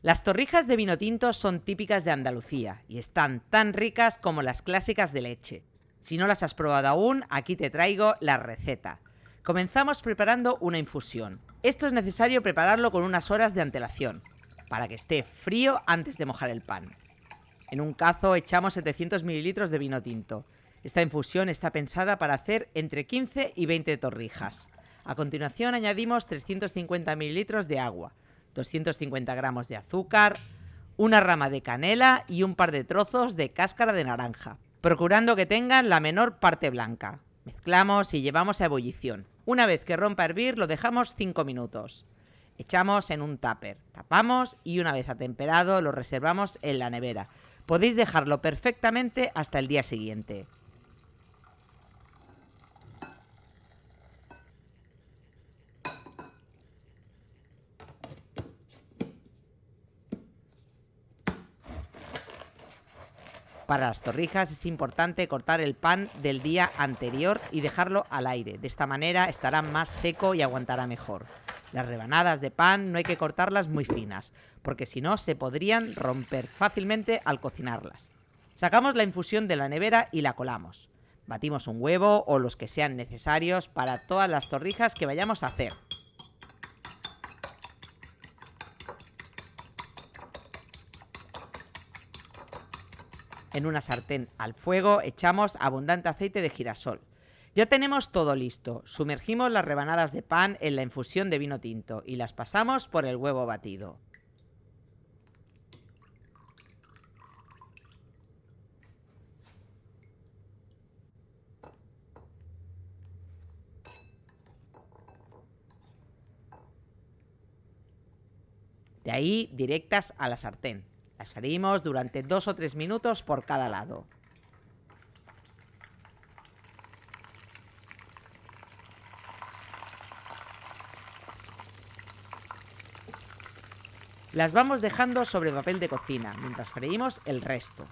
Las torrijas de vino tinto son típicas de Andalucía y están tan ricas como las clásicas de leche. Si no las has probado aún, aquí te traigo la receta. Comenzamos preparando una infusión. Esto es necesario prepararlo con unas horas de antelación, para que esté frío antes de mojar el pan. En un cazo echamos 700 mililitros de vino tinto. Esta infusión está pensada para hacer entre 15 y 20 torrijas. A continuación añadimos 350 mililitros de agua, 250 gramos de azúcar, una rama de canela y un par de trozos de cáscara de naranja, procurando que tengan la menor parte blanca. Mezclamos y llevamos a ebullición. Una vez que rompa a hervir, lo dejamos 5 minutos. Echamos en un tupper, tapamos y una vez atemperado lo reservamos en la nevera. Podéis dejarlo perfectamente hasta el día siguiente. Para las torrijas es importante cortar el pan del día anterior y dejarlo al aire. De esta manera estará más seco y aguantará mejor. Las rebanadas de pan no hay que cortarlas muy finas, porque si no se podrían romper fácilmente al cocinarlas. Sacamos la infusión de la nevera y la colamos. Batimos un huevo o los que sean necesarios para todas las torrijas que vayamos a hacer. En una sartén al fuego echamos abundante aceite de girasol. Ya tenemos todo listo. Sumergimos las rebanadas de pan en la infusión de vino tinto y las pasamos por el huevo batido. De ahí directas a la sartén. Las freímos durante 2 o 3 minutos por cada lado. Las vamos dejando sobre papel de cocina mientras freímos el resto.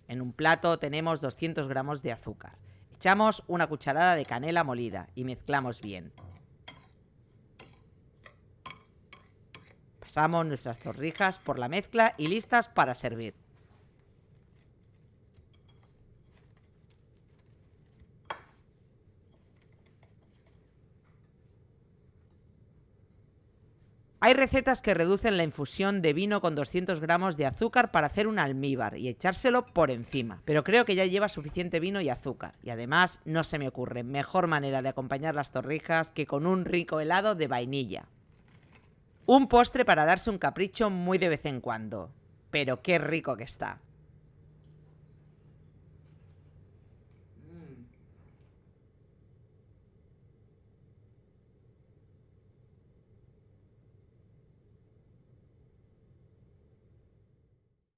En un plato tenemos 200 gramos de azúcar. Echamos una cucharada de canela molida y mezclamos bien. Pasamos nuestras torrijas por la mezcla y listas para servir. Hay recetas que reducen la infusión de vino con 200 gramos de azúcar para hacer un almíbar y echárselo por encima, pero creo que ya lleva suficiente vino y azúcar, y además no se me ocurre mejor manera de acompañar las torrijas que con un rico helado de vainilla. Un postre para darse un capricho muy de vez en cuando, pero qué rico que está.